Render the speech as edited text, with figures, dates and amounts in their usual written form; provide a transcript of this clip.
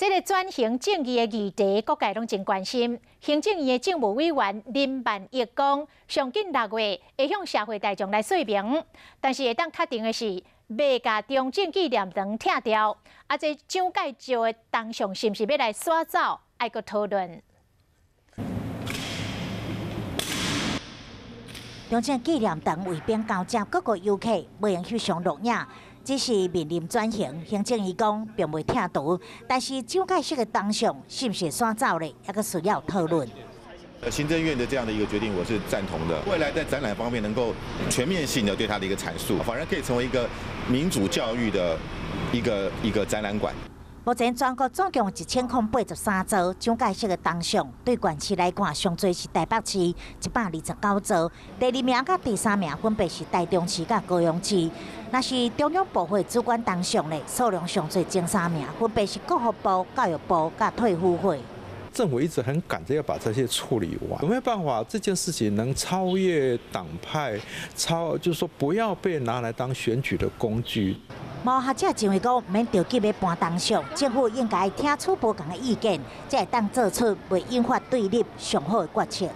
这个转型正义的议题，各界拢真关心。行政院的政务委员林万益讲，上近6月会向社会大众来说明，但是会当确定的是，未甲中正纪念堂拆掉。这蒋介石的铜像是不是要来刷走？爱阁讨论。中正纪念堂为便交接各个游客，不用翕相录影。 只是面临转型，行政院讲并未拆除，但是蒋介石的铜像是不是刷走呢？也个需要讨论。行政院的这样的一个决定，我是赞同的。未来在展览方面能够全面性的对它的一个阐述，反而可以成为一个民主教育的一个展览馆。 目前全国总共1083座蒋介石的铜像，对县市来看，上侪是台北市129座，第2名甲第3名分别是台中市甲高雄市。若是中央部会主管铜像呢，数量上最前3名分别是国防部、教育部甲退辅会。 政府一直很赶着要把这些处理完，有没有办法这件事情能超越党派，就是说不要被拿来当选举的工具。 无学者认为讲，免着急要搬铜像，政府应该听取不同的意见，才会当做出未引发对立上好的决策。